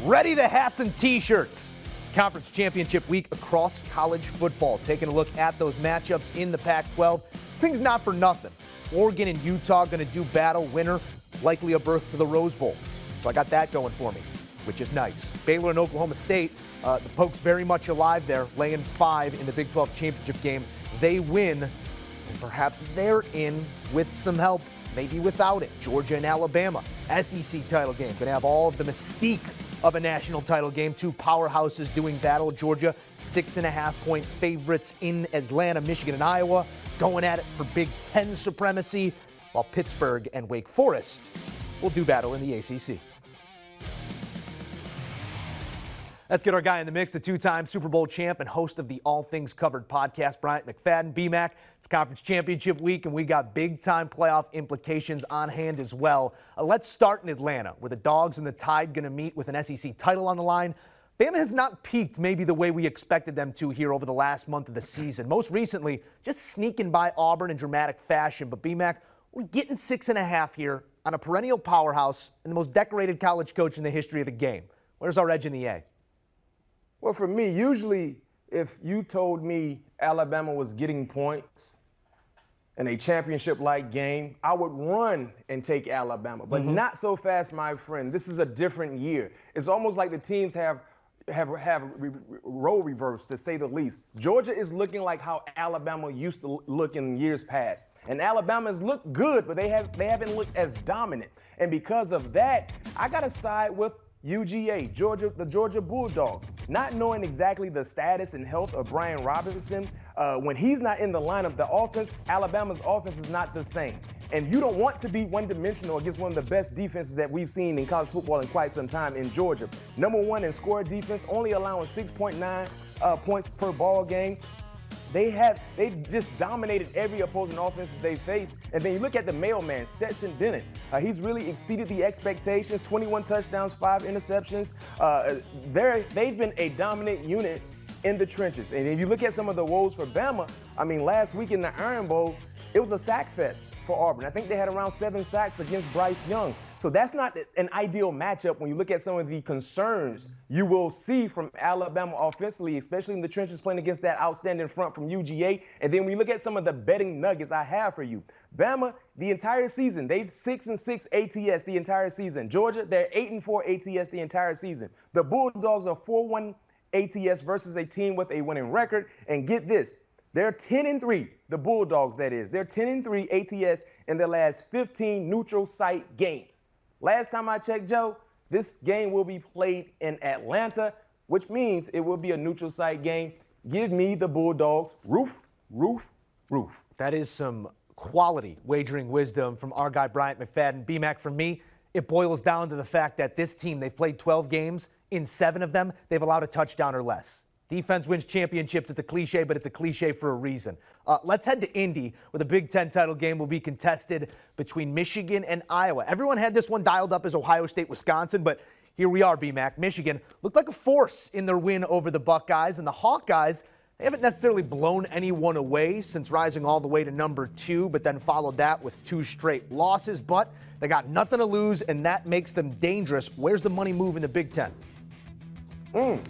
Ready the hats and t-shirts. It's conference championship week across college football. Taking a look at those matchups in the Pac-12. This thing's not for nothing. Oregon and Utah going to do battle. Winner, likely a berth to the Rose Bowl. So I got that going for me, which is nice. Baylor and Oklahoma State, the Pokes very much alive there, laying 5 in the Big 12 championship game. They win, and perhaps they're in with some help, maybe without it. Georgia and Alabama, SEC title game. Going to have all of the mystique of a national title game. Two powerhouses doing battle. Georgia, 6.5-point favorites in Atlanta, Michigan, and Iowa, going at it for Big Ten supremacy, while Pittsburgh and Wake Forest will do battle in the ACC. Let's get our guy in the mix, the two-time Super Bowl champ and host of the All Things Covered podcast, Bryant McFadden. BMAC, it's conference championship week, and we got big-time playoff implications on hand as well. Let's start in Atlanta, where the Dogs and the Tide going to meet with an SEC title on the line. Bama has not peaked maybe the way we expected them to here over the last month of the season. Most recently, just sneaking by Auburn in dramatic fashion. But BMAC, we're getting 6.5 here on a perennial powerhouse and the most decorated college coach in the history of the game. Where's our edge in the A? Well, for me, usually if you told me Alabama was getting points in a championship-like game, I would run and take Alabama. But not so fast, my friend. This is a different year. It's almost like the teams have role reversed, to say the least. Georgia is looking like how Alabama used to look in years past. And Alabama's looked good, but they haven't looked as dominant. And because of that, I got to side with UGA, Georgia, the Georgia Bulldogs. Not knowing exactly the status and health of Brian Robinson, when he's not in the lineup, the offense, Alabama's offense is not the same. And you don't want to be one-dimensional against one of the best defenses that we've seen in college football in quite some time in Georgia. Number 1 in score defense, only allowing 6.9 points per ball game. They just dominated every opposing offense they faced. And then you look at the mailman, Stetson Bennett. He's really exceeded the expectations, 21 touchdowns, 5 interceptions. They've been a dominant unit in the trenches. And if you look at some of the woes for Bama, I mean, last week in the Iron Bowl, it was a sack fest for Auburn. I think they had around 7 sacks against Bryce Young. So that's not an ideal matchup when you look at some of the concerns you will see from Alabama offensively, especially in the trenches playing against that outstanding front from UGA. And then when you look at some of the betting nuggets I have for you, Bama, the entire season, they've 6-6 ATS the entire season. Georgia, they're 8-4 ATS the entire season. The Bulldogs are 4-1 ATS versus a team with a winning record. And get this, they're 10-3, the Bulldogs, that is. They're 10-3 ATS in their last 15 neutral site games. Last time I checked, Joe, this game will be played in Atlanta, which means it will be a neutral site game. Give me the Bulldogs. Roof, roof, roof. That is some quality wagering wisdom from our guy Bryant McFadden. BMAC, for me, it boils down to the fact that this team, they've played 12 games. In 7 of them, they've allowed a touchdown or less. Defense wins championships. It's a cliche, but it's a cliche for a reason. Let's head to Indy, where the Big Ten title game will be contested between Michigan and Iowa. Everyone had this one dialed up as Ohio State, Wisconsin, but here we are, BMAC. Michigan looked like a force in their win over the Buckeyes, and the Hawkeyes, they haven't necessarily blown anyone away since rising all the way to number 2, but then followed that with 2 straight losses. But they got nothing to lose, and that makes them dangerous. Where's the money move in the Big Ten?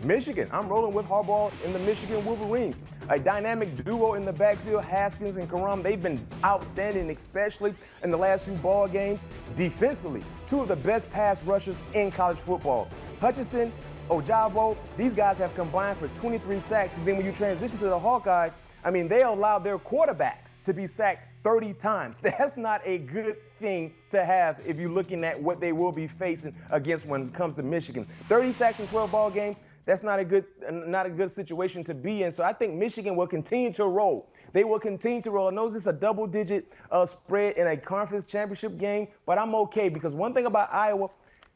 Michigan. I'm rolling with Harbaugh in the Michigan Wolverines. A dynamic duo in the backfield, Haskins and Karam. They've been outstanding, especially in the last few ball games. Defensively, 2 of the best pass rushers in college football. Hutchinson, Ojabo, these guys have combined for 23 sacks. And then when you transition to the Hawkeyes, I mean, they allow their quarterbacks to be sacked 30 times. That's not a good thing to have if you're looking at what they will be facing against when it comes to Michigan. 30 sacks in 12 ball games, that's not a good situation to be in. So I think Michigan will continue to roll. They will continue to roll. I know this is a double-digit spread in a conference championship game, but I'm okay because one thing about Iowa,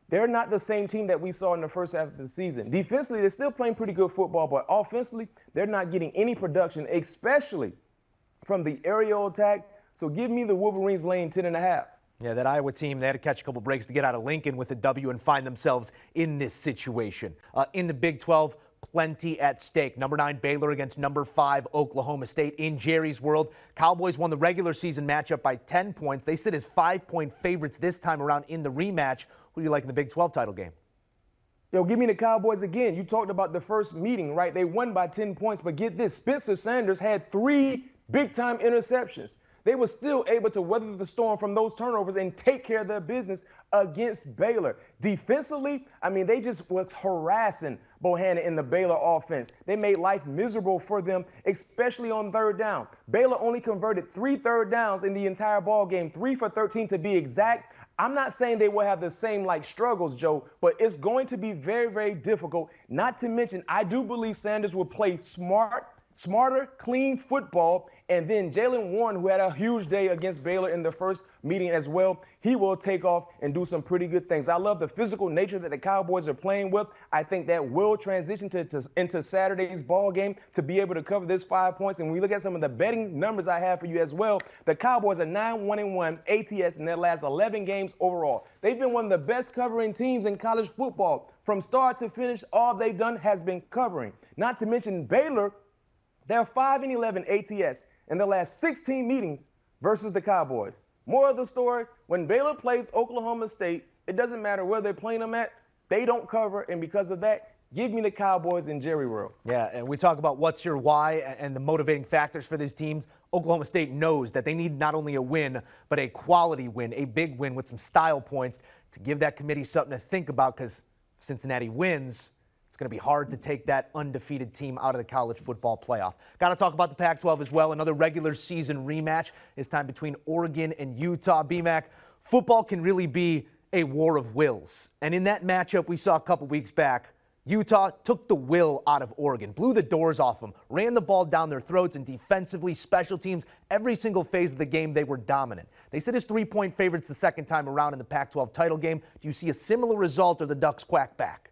they're not the same team that we saw in the first half of the season. Defensively, they're still playing pretty good football, but offensively, they're not getting any production, especially from the aerial attack. So give me the Wolverines laying 10.5. Yeah, that Iowa team, they had to catch a couple breaks to get out of Lincoln with a W and find themselves in this situation. In the Big 12, plenty at stake. Number 9 Baylor against number 5 Oklahoma State. In Jerry's world, Cowboys won the regular season matchup by 10 points. They sit as 5-point favorites this time around in the rematch. Who do you like in the Big 12 title game? Yo, give me the Cowboys again. You talked about the first meeting, right? They won by 10 points, but get this, Spencer Sanders had 3 big-time interceptions. They were still able to weather the storm from those turnovers and take care of their business against Baylor. Defensively, I mean, they just was harassing Bohannon in the Baylor offense. They made life miserable for them, especially on third down. Baylor only converted 3 third downs in the entire ball game, 3 for 13 to be exact. I'm not saying they will have the same struggles, Joe, but it's going to be very, very difficult. Not to mention, I do believe Sanders will play smarter, clean football. And then Jalen Warren, who had a huge day against Baylor in the first meeting as well, he will take off and do some pretty good things. I love the physical nature that the Cowboys are playing with. I think that will transition into Saturday's ball game to be able to cover this 5 points. And when we look at some of the betting numbers I have for you as well, the Cowboys are 9-1-1 ATS in their last 11 games overall. They've been one of the best covering teams in college football. From start to finish, all they've done has been covering. Not to mention Baylor, they're 5-11 ATS in the last 16 meetings versus the Cowboys. More of the story, when Baylor plays Oklahoma State, it doesn't matter where they're playing them at, they don't cover, and because of that, give me the Cowboys in Jerry World. Yeah, and we talk about what's your why and the motivating factors for this team. Oklahoma State knows that they need not only a win, but a quality win, a big win with some style points to give that committee something to think about, because if Cincinnati wins, it's going to be hard to take that undefeated team out of the college football playoff. Got to talk about the Pac-12 as well. Another regular season rematch this time between Oregon and Utah. BMAC, football can really be a war of wills. And in that matchup we saw a couple weeks back, Utah took the will out of Oregon, blew the doors off them, ran the ball down their throats, and defensively, special teams, every single phase of the game, they were dominant. They sit as 3-point favorites the second time around in the Pac-12 title game. Do you see a similar result, or the Ducks quack back?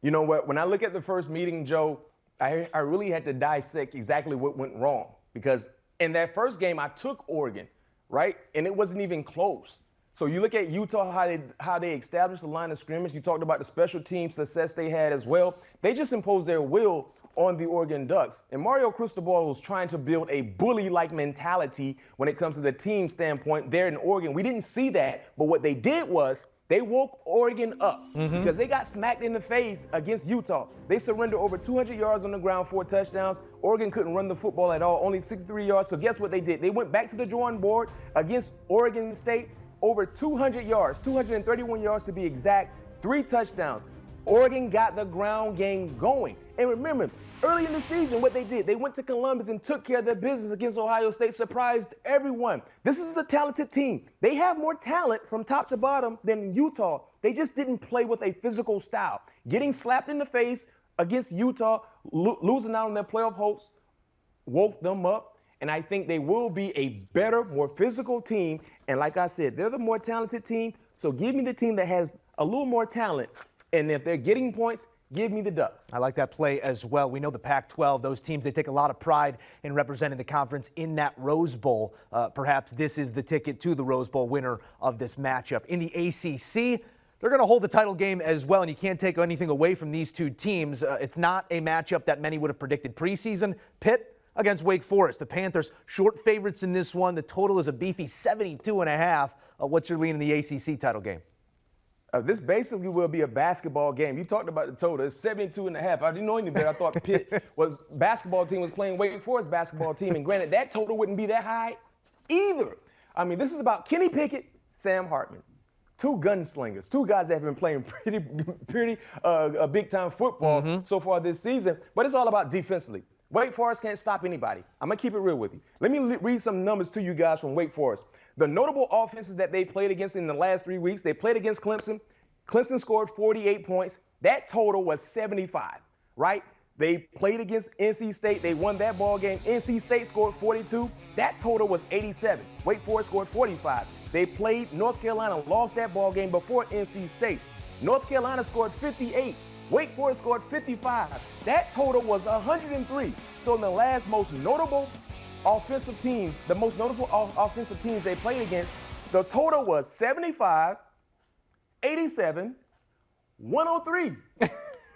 You know what? When I look at the first meeting, Joe, I really had to dissect exactly what went wrong. Because in that first game, I took Oregon, right? And it wasn't even close. So you look at Utah, how they established the line of scrimmage. You talked about the special team success they had as well. They just imposed their will on the Oregon Ducks. And Mario Cristobal was trying to build a bully-like mentality when it comes to the team standpoint there in Oregon. We didn't see that. But what they did was, they woke Oregon up because they got smacked in the face against Utah. They surrendered over 200 yards on the ground, 4 touchdowns. Oregon couldn't run the football at all, only 63 yards. So guess what they did? They went back to the drawing board against Oregon State, over 200 yards, 231 yards to be exact, 3 touchdowns. Oregon got the ground game going. And remember, early in the season, what they did, they went to Columbus and took care of their business against Ohio State, surprised everyone. This is a talented team. They have more talent from top to bottom than Utah. They just didn't play with a physical style. Getting slapped in the face against Utah, losing out on their playoff hopes, woke them up. And I think they will be a better, more physical team. And like I said, they're the more talented team. So give me the team that has a little more talent. And if they're getting points, give me the Ducks. I like that play as well. We know the Pac-12, those teams, they take a lot of pride in representing the conference in that Rose Bowl. Perhaps this is the ticket to the Rose Bowl winner of this matchup. In the ACC, they're going to hold the title game as well, and you can't take anything away from these two teams. It's not a matchup that many would have predicted preseason. Pitt against Wake Forest. The Panthers short favorites in this one. The total is a beefy 72.5. What's your lean in the ACC title game? This basically will be a basketball game. You talked about the total. It's 72.5. I didn't know any better. I thought Pitt basketball team was playing Wake Forest basketball team. And granted, that total wouldn't be that high either. I mean, this is about Kenny Pickett, Sam Hartman. 2 gunslingers, 2 guys that have been playing pretty big-time football so far this season. But it's all about defensively. Wake Forest can't stop anybody. I'm going to keep it real with you. Let me read some numbers to you guys from Wake Forest. The notable offenses that they played against in the last 3 weeks, they played against Clemson. Clemson scored 48 points. That total was 75, right? They played against NC State. They won that ball game. NC State scored 42. That total was 87. Wake Forest scored 45. They played North Carolina, lost that ball game before NC State. North Carolina scored 58. Wake Forest scored 55. That total was 103. So in the last most notable offensive teams, the most notable offensive teams they played against, the total was 75, 87, 103.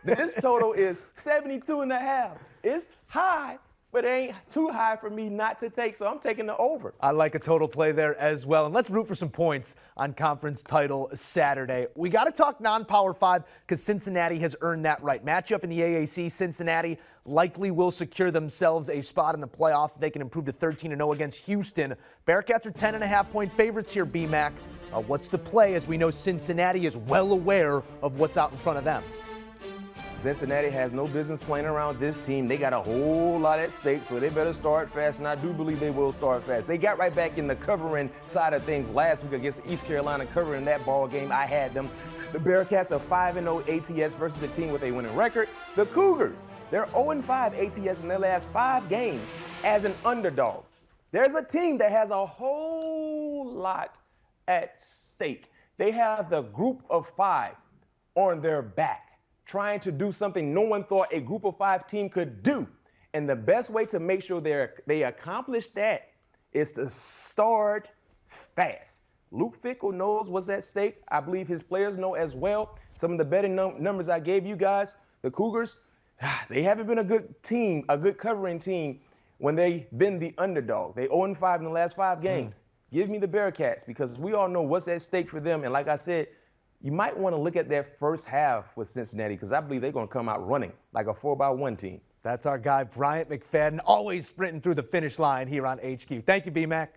This total is 72.5. It's high, but it ain't too high for me not to take, so I'm taking the over. I like a total play there as well. And let's root for some points on conference title Saturday. We got to talk non-Power 5 because Cincinnati has earned that right. Matchup in the AAC, Cincinnati likely will secure themselves a spot in the playoff. They can improve to 13-0 against Houston. Bearcats are 10.5-point favorites here, B-Mac. What's the play as we know Cincinnati is well aware of what's out in front of them? Cincinnati has no business playing around this team. They got a whole lot at stake, so they better start fast, and I do believe they will start fast. They got right back in the covering side of things last week against East Carolina, covering that ball game. I had them. The Bearcats are 5-0 ATS versus a team with a winning record. The Cougars, they're 0-5 ATS in their last 5 games as an underdog. There's a team that has a whole lot at stake. They have the group of 5 on their back, trying to do something no one thought a group of 5 team could do. And the best way to make sure they accomplish that is to start fast. Luke Fickell knows what's at stake. I believe his players know as well. Some of the betting numbers I gave you guys, the Cougars, they haven't been a good team, a good covering team when they've been the underdog. They 0-5 in the last 5 games. Give me the Bearcats because we all know what's at stake for them. And like I said, you might want to look at that first half with Cincinnati because I believe they're going to come out running like a 4x1 team. That's our guy, Bryant McFadden, always sprinting through the finish line here on HQ. Thank you, B-Mac.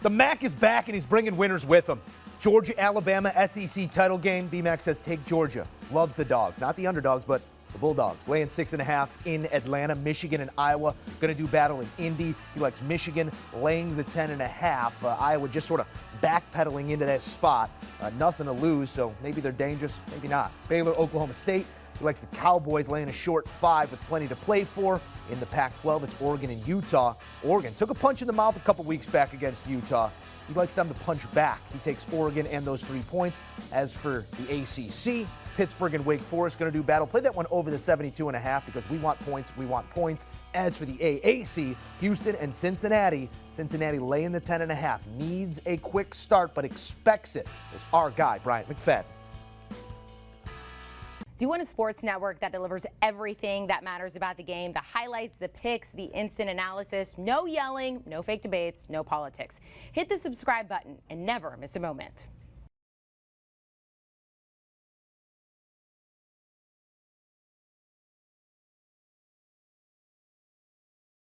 The Mac is back, and he's bringing winners with him. Georgia-Alabama SEC title game. B-Mac says take Georgia. Loves the dogs. Not the underdogs, but the Bulldogs. Laying 6.5 in Atlanta. Michigan and Iowa going to do battle in Indy. He likes Michigan laying the 10.5. Iowa just sort of backpedaling into that spot. Nothing to lose, so maybe they're dangerous, maybe not. Baylor, Oklahoma State. He likes the Cowboys laying a short 5 with plenty to play for. In the Pac-12, it's Oregon and Utah. Oregon took a punch in the mouth a couple weeks back against Utah. He likes them to punch back. He takes Oregon and those 3 points. As for the ACC, Pittsburgh and Wake Forest going to do battle. Play that one over the 72.5 because we want points. We want points. As for the AAC, Houston and Cincinnati. Cincinnati laying the 10.5. Needs a quick start, but expects it. Is our guy, Bryant McFadden. Do you want a sports network that delivers everything that matters about the game? The highlights, the picks, the instant analysis. No yelling, no fake debates, no politics. Hit the subscribe button and never miss a moment.